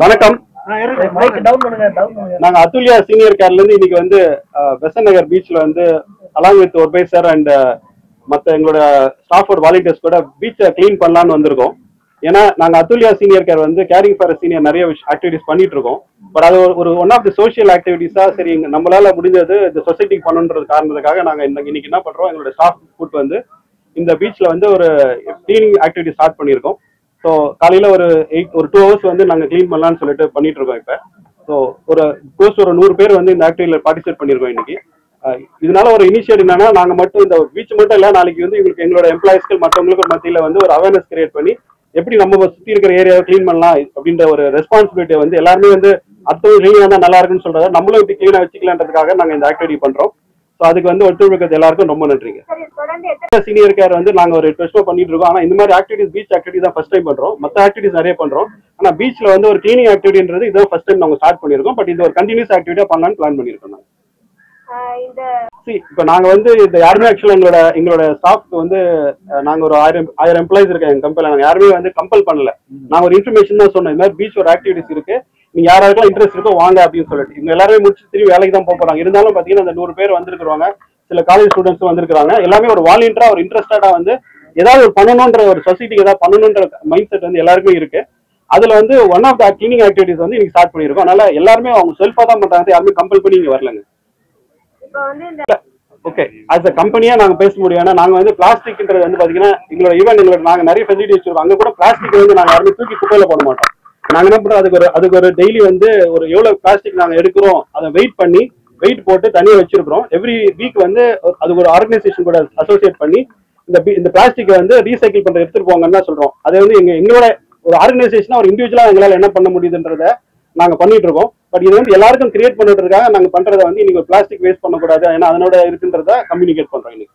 வணக்கம். நாங்க அதுல்யா சீனியர் கேர்ல இருந்து இன்னைக்கு வந்து பெசன்ட் நகர் பீச்ல வந்து அலாங் வித் ஒர்பை சார் அண்ட் மற்ற எங்களோட ஸ்டாஃபோட வாலண்டியர்ஸ் கூட பீச்சை கிளீன் பண்ணலான்னு வந்திருக்கோம். ஏன்னா நாங்க அதுல்யா சீனியர் கேர் வந்து கேரிங் ஃபார் சீனியர் நிறைய ஆக்டிவிட்டிஸ் பண்ணிட்டு இருக்கோம். பட் அது ஒரு ஒன் ஆஃப் தி சோஷியல் ஆக்டிவிட்டிஸா சரி நம்மளால முடிஞ்சது இந்த சொசைட்டிக்கு பண்ணணுன்றது காரணத்துக்காக நாங்க இன்னைக்கு என்ன பண்றோம், எங்களோட ஸ்டாஃப் கூட்டு வந்து இந்த பீச்ல வந்து ஒரு கிளீனிங் ஆக்டிவிட்டி ஸ்டார்ட் பண்ணியிருக்கோம். ஸோ காலையில ஒரு 2 hours வந்து நாங்கள் க்ளீன் பண்ணலாம்னு சொல்லிட்டு பண்ணிட்டு இருக்கோம் இப்போ. ஸோ ஒரு 100 பேர் வந்து இந்த ஆக்டிவிட்டியில் பார்ட்டிசிபேட் பண்ணியிருக்கோம் இன்னைக்கு. இதனால ஒரு இனிஷியேட்டிவ் என்னன்னா, நாங்கள் மட்டும் இந்த பீச் மட்டும் இல்லை, நாளைக்கு வந்து இவங்களுக்கு எங்களோட எம்ப்ளாயிஸ்கள் மற்றவங்களுக்கு மத்தியில் வந்து ஒரு அவேர்னஸ் கிரியேட் பண்ணி எப்படி நம்ம சுற்றி இருக்கிற ஏரியாவை க்ளீன் பண்ணலாம் அப்படின்ற ஒரு ரெஸ்பான்சிபிலிட்டியை வந்து எல்லாருமே வந்து அடுத்தவங்க க்ளீனாக இருந்தால் நல்லா இருக்குன்னு சொல்றத நம்மளும் இப்படி க்ளீனாக வச்சுக்கலான்றதுக்காக நாங்கள் இந்த ஆக்டிவிட்டி பண்றோம். ஸோ அதுக்கு வந்து ஒத்துழைக்கிறது எல்லாருக்கும் ரொம்ப நன்றிங்க. சீனியர் கேர் வந்து நாங்கள் ஒரு 8 வருஷமா பண்ணிட்டு இருக்கோம். ஆனால் இந்த மாதிரி ஆக்டிவிட்டிஸ் பீச் ஆக்டிவிட்டி தான் ஃபர்ஸ்ட் டைம் பண்றோம். மற்ற ஆக்டிவிட்டிஸ் நிறைய பண்றோம். ஆனால் பீச்ல வந்து ஒரு கிளீனிங் ஆக்டிவிட்டின்றது இதான் ஃபர்ஸ்ட் டைம் நாங்கள் ஸ்டார்ட் பண்ணியிருக்கோம். பட் இது ஒரு கண்டினியூஸ் ஆக்டிவிட்டியா பண்ணலாம்னு பிளான் பண்ணியிருக்கோம். இப்போ நாங்க வந்து இந்த யாருமே ஆக்சுவலா எங்களோட ஸ்டாஃப்க்கு வந்து நாங்க ஒரு 1000 எம்ப்ளாயிஸ் இருக்கோம் எங்க கம்பெனில. நாங்க யாருமே வந்து கம்பல் பண்ணல. நாங்க ஒரு இன்ஃபர்மேஷன் தான் சொன்னோம், இந்த மாதிரி பீச் ஒரு ஆக்டிவிட்டிஸ் இருக்கு, நீங்க யாராருக்கெல்லாம் இன்ட்ரெஸ்ட் இருக்கோ வாங்க அப்படின்னு சொல்லிட்டு. இவங்க எல்லாருமே முடிச்சு திரும்பி வேலைக்கு தான் போறாங்க. இருந்தாலும் பாத்தீங்கன்னா அந்த 100 பேர் வந்திருக்காங்க, சில காலேஜ் ஸ்டூடெண்ட்ஸ் வந்திருக்காங்க. எல்லாமே ஒரு வாலண்டியரா ஒரு இன்ட்ரெஸ்டடா வந்து ஏதாவது ஒரு பண்ணணும்ன்ற ஒரு சொசைட்டிக்கு ஏதாவது பண்ணணும்ன்ற மைண்ட் செட் வந்து எல்லாருக்குமே இருக்கு. அதுல வந்து one of the cleaning activities வந்து இன்னைக்கு ஸ்டார்ட் பண்ணிருக்கோம். அதனால எல்லாருமே அவங்க செல்ஃபா தான் பண்றாங்க, யாருமே கம்பல் பண்ணி இங்க வரலங்க. ஓகே, அஸ் அ கம்பெனியா நாங்க பேச முடியும். ஏன்னா நாங்க வந்து பிளாஸ்டிக்ன்றது வந்து பாத்தீங்கன்னா எங்களோட ஈவெண்ட் நாங்க நிறைய ஃபெசிலிட்டி வச்சிருக்கோம். அங்க கூட பிளாஸ்டிக் வந்து நாங்க யாருமே தூக்கி குப்பையில போட மாட்டோம். நாங்க என்ன பண்றோம், அதுக்கு ஒரு டெய்லி வந்து ஒரு எவ்வளவு பிளாஸ்டிக் நாங்க எடுக்கிறோம் அதை வெயிட் போட்டு தனியா வச்சிருக்கிறோம். எவ்ரி வீக் வந்து அது ஒரு ஆர்கனைசேஷன் கூட அசோசியேட் பண்ணி இந்த பிளாஸ்டிக் வந்து ரீசைக்கிள் பண்ற எடுத்துட்டு போங்கன்னா சொல்றோம். அதை வந்து எங்களோட ஒரு ஆர்கனைசேஷனா ஒரு இண்டிவிஜுவலா எங்களால என்ன பண்ண முடியுதுன்றத நாங்க பண்ணிட்டு இருக்கோம். பட் இது வந்து எல்லாருக்கும் கிரியேட் பண்ணுறதுக்காக நாங்க பண்றதை வந்து இன்னைக்கு பிளாஸ்டிக் வேஸ்ட் பண்ணக்கூடாது, ஏன்னா அதனோட இருக்குன்றத கம்யூனிகேட் பண்றோம் இன்னைக்கு.